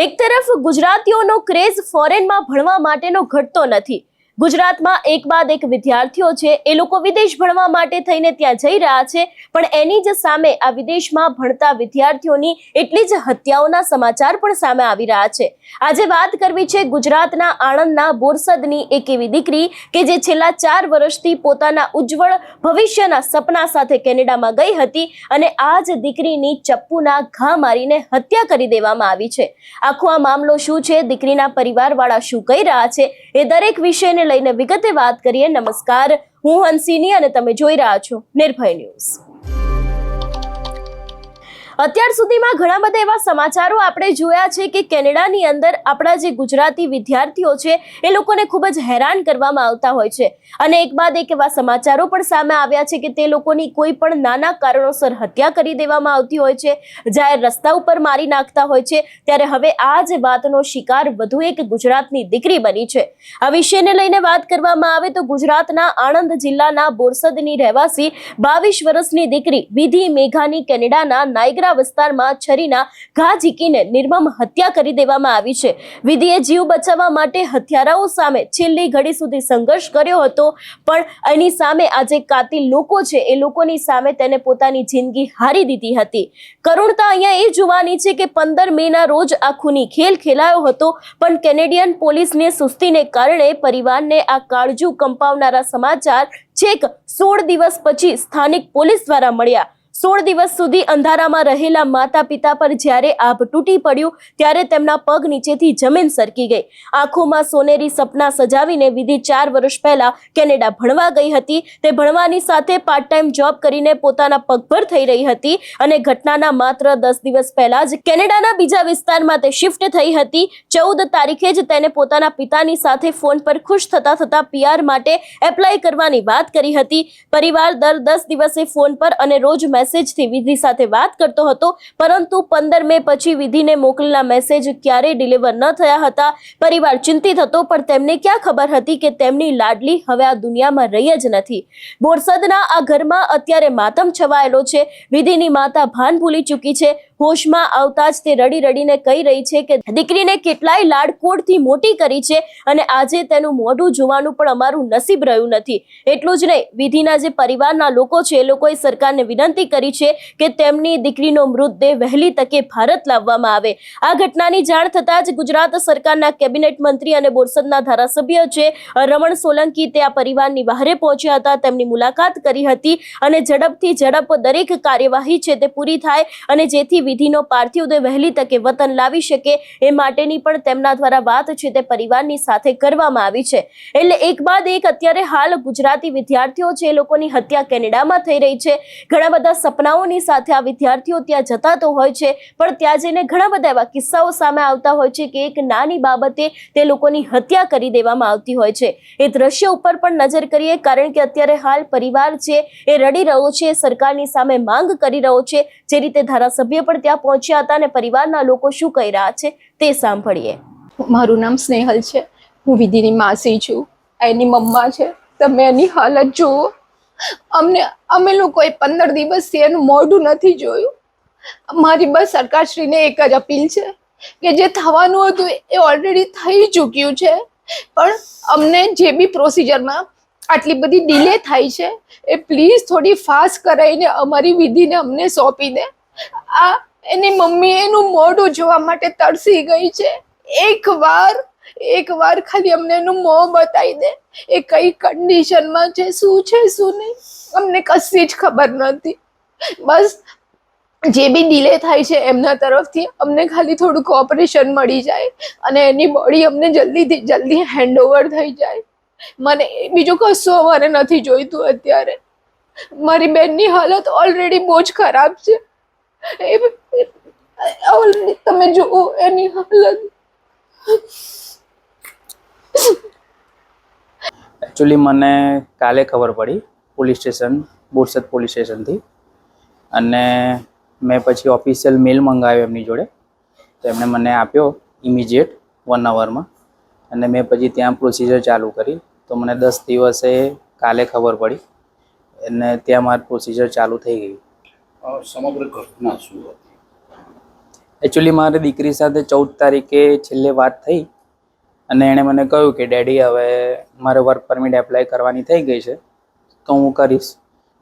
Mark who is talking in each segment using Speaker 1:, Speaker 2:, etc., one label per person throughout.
Speaker 1: એક તરફ ગુજરાતીઓનો ક્રેઝ ફોરેનમાં ભણવા માટેનો ઘટતો નથી। ગુજરાતમાં એક બાદ એક વિદ્યાર્થીઓ છે એ લોકો વિદેશ ભણવા માટે થઈને ત્યાં જઈ રહ્યા છે, પણ એની જ સામે આ વિદેશમાં ભણતા વિદ્યાર્થીઓની એટલી જ હત્યાઓના સમાચાર પણ સામે આવી રહ્યા છે। આજે વાત કરવી છે ગુજરાતના આણંદના બોરસદની એક એવી દીકરી કે જે છેલ્લા 4 વર્ષથી પોતાના ઉજ્જવળ ભવિષ્યના સપના સાથે કેનેડામાં ગઈ હતી અને આ જ દીકરીની ચપ્પુના ઘા મારીને હત્યા કરી દેવામાં આવી છે। આખો આ મામલો શું છે, દીકરીના પરિવારવાળા શું કહી રહ્યા છે, એ દરેક વિષયને લઈને વિગતે વાત કરીએ। નમસ્કાર, હું હંસિની અને તમે જોઈ રહ્યા છો નિર્ભય ન્યૂઝ। અત્યાર સુધીમાં ઘણા બધા એવા સમાચારો આપણે જોયા છે કે કેનેડાની અંદર આપણા જે ગુજરાતી વિદ્યાર્થીઓ છે એ લોકોને ખૂબ જ હેરાન કરવામાં આવતા હોય છે અને એક બાદ એક એવા સમાચારો પણ સામે આવ્યા છે કે તે લોકોની કોઈ પણ નાના કારણોસર હત્યા કરી દેવામાં આવતી હોય છે, જાહેર રસ્તા ઉપર મારી નાખતા હોય છે। ત્યારે હવે આ જ વાતનો શિકાર વધુ એક ગુજરાતની દીકરી બની છે। આ વિષયને લઈને વાત કરવામાં આવે તો ગુજરાતના આણંદ જિલ્લાના બોરસદની રહેવાસી 22 વર્ષની દીકરી વિધિ મેઘાની કેનેડાના નાયગ્રા વિસ્તારમાં છરીના ઘા ઝીકીને નિર્મમ હત્યા કરી દેવામાં આવી છે। વિધિએ જીવ બચાવવા માટે હત્યારાઓ સામે છેલ્લી ઘડી સુધી સંઘર્ષ કર્યો હતો, પણ એની સામે આજે કાતિલ લોકો છે એ લોકોની સામે તેને પોતાની જિંદગી હારી દીધી હતી। કરુણતા અહીંયા એ જોવાની છે કે 15 મેના રોજ આ ખૂની ખેલ ખેલાયો હતો, પણ કેનેડિયન પોલીસની સુસ્તીને કારણે પરિવારને આ કાળજુ કંપાવનારા સમાચાર છેક 16 દિવસ પછી સ્થાનિક પોલીસ દ્વારા મળ્યા। 16 દિવસ સુધી અંધારામાં રહેલા માતા પિતા પર જ્યારે આભ તૂટી પડ્યું ત્યારે તેમના પગ નીચેથી જમીન સરકી ગઈ। આંખોમાં સોનેરી સપના સજાવીને વિધિ 4 વર્ષ પહેલા કેનેડા ભણવા ગઈ હતી। તે ભણવાની સાથે પાર્ટ ટાઈમ જોબ કરીને પોતાના પગભર થઈ રહી હતી અને ઘટનાના માત્ર 10 દિવસ પહેલા જ કેનેડાના બીજા વિસ્તારમાં તે શિફ્ટ થઈ હતી। 14 તારીખે જ તેને પોતાના પિતાની સાથે ફોન પર ખુશ થતા PR માટે એપ્લાય કરવાની વાત કરી હતી। પરિવાર દર 10 દિવસે ફોન પર અને રોજ મેસેજથી વિધિ સાથે વાત કરતો હતો, પરંતુ 15 મે પછી વિધિને મોકલેલા મેસેજ ક્યારે ડિલિવર ન થયા હતા। પરિવાર ચિંતિત હતો, પણ તેમને ક્યાં ખબર હતી કે તેમની લાડલી હવે આ દુનિયામાં રહી જ નથી। બોરસદના આ ઘરમાં અત્યારે માતમ છવાયેલો છે। વિધિની માતા ભાન ભૂલી ચૂકી છે। હોશમાં આવતા જ તે રડી રડીને કહી રહી છે કે દીકરીને કેટલાય લાડકોડથી મોટી કરી છે અને આજે તેનું મોઢું જોવાનું પણ અમારું નસીબ રહ્યું નથી। એટલું જ નહીં, વિધિના જે પરિવારના લોકો છે એ લોકોએ સરકારને વિનંતી કરી છે કે તેમની દીકરીનો મૃતદેહ વહેલી તકે ભારત લાવવામાં આવે। આ ઘટનાની જાણ થતાં જ ગુજરાત સરકારના કેબિનેટ મંત્રી અને બોરસદના ધારાસભ્ય છે રમણ સોલંકી તે આ પરિવારની વહારે પહોંચ્યા હતા, તેમની મુલાકાત કરી હતી અને ઝડપથી ઝડપ દરેક કાર્યવાહી છે તે પૂરી થાય અને જેથી વિધિનો પાર્થિવ દેહ વહેલી તકે વતન લાવી શકે એ માટેની પણ તેમના દ્વારા વાત છે તે પરિવારની સાથે કરવામાં આવી છે। એટલે એક બાદ એક અત્યારે હાલ ગુજરાતી વિદ્યાર્થીઓ છે એ લોકોની હત્યા કેનેડામાં થઈ રહી છે। ઘણા બધા સપનાઓની સાથે આ વિદ્યાર્થીઓ ત્યાં જતા તો હોય છે, પણ ત્યાં જઈને ઘણા બધા એવા કિસ્સાઓ સામે આવતા હોય છે કે એક નાની બાબતે તે લોકોની હત્યા કરી દેવામાં આવતી હોય છે। એ દ્રશ્ય ઉપર પણ નજર કરીએ, કારણ કે અત્યારે હાલ પરિવાર છે એ રડી રહ્યો છે, સરકારની સામે માંગ કરી રહ્યો છે। જે રીતે ધારાસભ્ય પણ ત્યાં પહોંચ્યા હતા અને પરિવારના લોકો શું કહી રહ્યા છે તે સાંભળીએ।
Speaker 2: મારું નામ સ્નેહલ છે, હું વિધિની માસી છું, એની મમ્મા છે। તમે એની હાલત જુઓ, અમે લોકોએ 15 દિવસથી એનું મોઢું નથી જોયું। મારી બસ સરકારશ્રીને એક જ અપીલ છે કે જે થવાનું હતું એ ઓલરેડી થઈ ચૂક્યું છે, પણ અમને જે બી પ્રોસિજરમાં આટલી બધી ડિલે થાય છે એ પ્લીઝ થોડી ફાસ્ટ કરાવીને અમારી વિધિને અમને સોંપી દે। આ એની મમ્મી એનું મોઢું જોવા માટે તરસી ગઈ છે। એક વાર ખાલી અમને એનું મોં બતાવી દે, એ કઈ કન્ડિશનમાં છે, શું છે શું નહીં, અમને કશી જ ખબર નથી। બસ જે બી ડિલે થાય છે એમના તરફથી અમને ખાલી થોડું કોઓપરેશન મળી જાય અને એની બોડી અમને જલ્દીથી જલ્દી હેન્ડઓવર થઈ જાય। મને બીજું કશું અમારે નથી જોઈતું। અત્યારે મારી બેનની હાલત ઓલરેડી બહુ જ ખરાબ છે, તમે જુઓ એની હાલત।
Speaker 3: एक्चुअली मैंने काले खबर पड़ी police station Borsad police station थी અને મેં પછી ઓફિશિયલ મેલ મંગાવ્યો એમની જોડે, તો એમણે મને આપ્યો ઇમિડિયેટ 1 અવરમાં અને મેં પછી ત્યાં પ્રોસિજર ચાલુ કરી। તો મને 10 દિવસે કાલે ખબર પડી અને ત્યાં મારી પ્રોસિજર ચાલુ થઈ ગઈ।
Speaker 4: સમગ્ર ઘટના શું હતી?
Speaker 3: એકચ્યુઅલી મારી દીકરી સાથે 14 તારીખે છેલ્લે વાત થઈ અને એણે મને કહ્યું કે ડેડી હવે મારે વર્ક પરમિટ એપ્લાય કરવાની થઈ ગઈ છે તો હું કરીશ.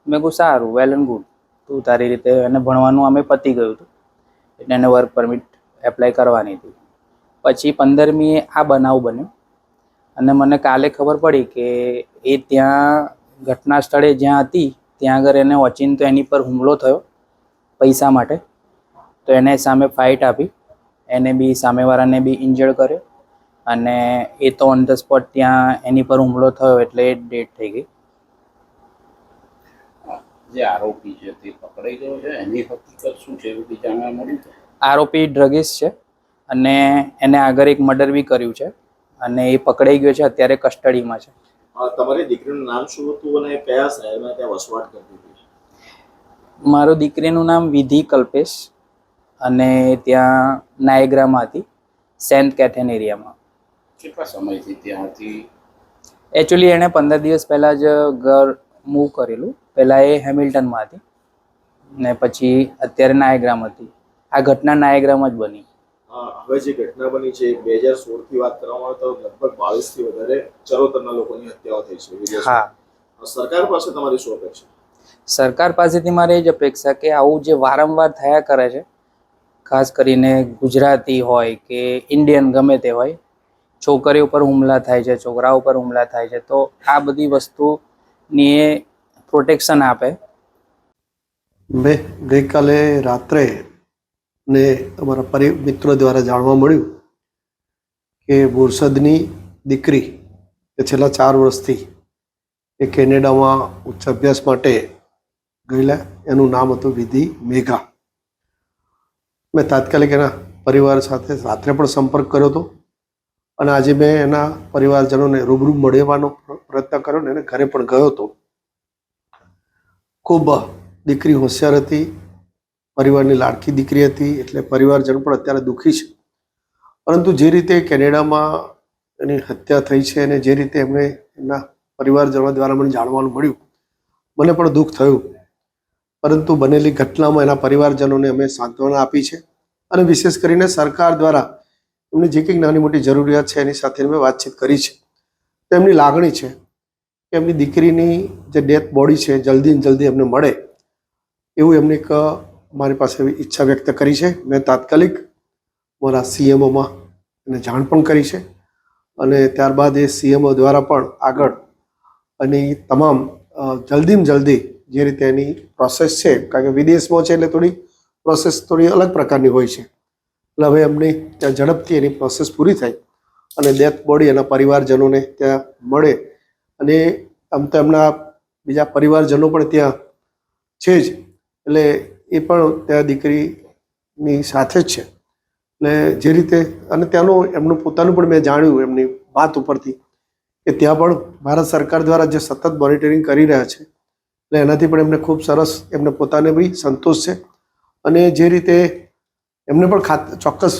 Speaker 3: મેં કહું સારું, વેલ એન્ડ ગુડ, તું તારી રીતે. એને ભણવાનું અમે પતી ગયું હતું એટલે એને વર્ક પરમિટ એપ્લાય કરવાની હતી. પછી 15મીએ આ બનાવ બન્યો અને મને કાલે ખબર પડી કે એ ત્યાં ઘટના સ્થળે જ્યાં હતી ત્યાં આગળ એને ઓચિંતો એની પર હુમલો થયો પૈસા માટે. તો એને સામે ફાઇટ આપી, એને બી સામેવાળાને બી ઇન્જર્ડ કર્યો અને એ તો ઓન ધ સ્પોટ ત્યાં એની પર હુમલો થયો એટલે એ ડેડ થઈ ગઈ.
Speaker 4: જે આરોપી છે તે પકડાઈ ગયો છે, એની હકીકત શું છે એવું બી જાણવા મળ્યું છે.
Speaker 3: આરોપી ડ્રગિસ્ટ છે અને એને આગળ એક મર્ડર બી કર્યું છે અને એ પકડાઈ ગયો છે, અત્યારે કસ્ટડીમાં છે.
Speaker 5: તમારી દીકરીનું નામ શું હતું અને કયા શહેરમાં ત્યાં વસવાટ કરતી હતી?
Speaker 3: મારો દીકરીનું નામ વિધિ કલ્પેશ અને ત્યાં નાયગ્રામાં હતી, સેન્ટ કેથેન એરિયામાં.
Speaker 4: કેટલા સમયથી ત્યાંથી?
Speaker 3: એકચ્યુઅલી એણે 15 દિવસ પહેલાં જ ઘર મૂવ કરેલું. પહેલાં એ હેમિલ્ટનમાં હતી ને પછી અત્યારે નાયગ્રામ હતી. આ ઘટના નાયગ્રામાં જ બની.
Speaker 5: હવે જે ઘટના બની છે 2016 થી વાત કરવામાં આવે તો લગભગ 22 થી વધારે ચરોતરના લોકોની હત્યાઓ થઈ છે વિદેશમાં.
Speaker 3: હા,
Speaker 5: સરકાર પાસે તમારી શું અપેક્ષા?
Speaker 3: સરકાર પાસેથી મારે એ જ અપેક્ષા કે આવું જે વારંવાર થયા કરે છે, ખાસ કરીને ગુજરાતી હોય કે ઇન્ડિયન ગમે તે હોય, છોકરીઓ ઉપર હુમલા થાય છે, છોકરાઓ ઉપર હુમલા થાય છે, તો આ બધી વસ્તુની એ પ્રોટેક્શન આપે.
Speaker 6: મેં ગઈકાલે રાત્રે ને અમારા મિત્રો દ્વારા જાણવા મળ્યું કે બોરસદની દીકરી કે છેલ્લા 4 વર્ષથી એ કેનેડામાં ઉચ્ચ અભ્યાસ માટે ગયેલા, એનું નામ હતું વિધિ મેઘા. મેં તાત્કાલિક એના પરિવાર સાથે રાત્રે પણ સંપર્ક કર્યો હતો અને આજે મેં એના પરિવારજનોને રૂબરૂ મળવાનો પ્રયત્ન કર્યો ને એને ઘરે પણ ગયો હતો. ખૂબ દીકરી હોશિયાર હતી, પરિવારની લાડકી દીકરી હતી, એટલે પરિવારજન પણ અત્યારે દુઃખી છે. પરંતુ જે રીતે કેનેડામાં એની હત્યા થઈ છે અને જે રીતે એમને એમના પરિવારજનો દ્વારા મને જાણવાનું મળ્યું, મને પણ દુઃખ થયું. પરંતુ બનેલી ઘટનામાં એના પરિવારજનોને અમે સાંત્વના આપી છે અને વિશેષ કરીને સરકાર દ્વારા એમની જે કંઈક નાની મોટી જરૂરિયાત છે એની સાથે મેં વાતચીત કરી છે. તો એમની લાગણી છે કે એમની દીકરીની જે ડેથ બોડી છે જલ્દી ને જલ્દી એમને મળે એવું એમને એક મારી પાસે ઈચ્છા વ્યક્ત કરી છે. મેં તાત્કાલિક મારા CMOમાં એને જાણ પણ કરી છે અને ત્યારબાદ એ CMO દ્વારા પણ આગળ અને તમામ જલ્દીમાં જલ્દી જે રીતે એની પ્રોસેસ છે, કારણ કે વિદેશમાં છે એટલે થોડી પ્રોસેસ થોડી અલગ પ્રકારની હોય છે, એટલે હવે એમની ત્યાં ઝડપથી એની પ્રોસેસ પૂરી થાય અને ડેથ બોડી એના પરિવારજનોને ત્યાં મળે. અને આમ તો એમના બીજા પરિવારજનો પણ ત્યાં છે જ, એટલે એ પણ ત્યાં દીકરીની સાથે જ છે. એટલે જે રીતે અને ત્યાંનું એમનું પોતાનું પણ મેં જાણ્યું એમની વાત ઉપરથી કે ત્યાં પણ ભારત સરકાર દ્વારા જે સતત મોનિટરિંગ કરી રહ્યા છે એટલે એનાથી પણ એમને ખૂબ સરસ એમને પોતાને બી સંતોષ છે અને જે રીતે એમને પણ ચોક્કસ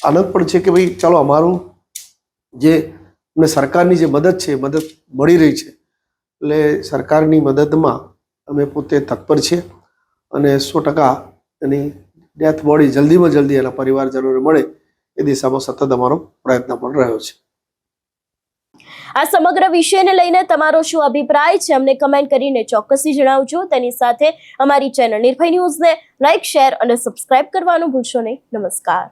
Speaker 6: આનંદ પણ છે કે ભાઈ ચાલો અમારું જે અમને સરકારની જે મદદ છે એ મદદ મળી રહી છે, એટલે સરકારની મદદમાં અમે પોતે તત્પર છીએ અને 100% એની ડેથ બોડી જલ્દીમાં જલ્દી એના પરિવારજનોને મળે એ દિશામાં સતત અમારો પ્રયત્ન પણ રહ્યો છે.
Speaker 1: આ સમગ્ર વિષયને લઈને તમારો શું અભિપ્રાય છે અમને કમેન્ટ કરીને ચોક્કસથી જણાવજો. તેની સાથે અમારી ચેનલ નિર્ભય ન્યૂઝને લાઇક, શેર અને સબસ્ક્રાઇબ કરવાનું ભૂલશો નહીં. નમસ્કાર.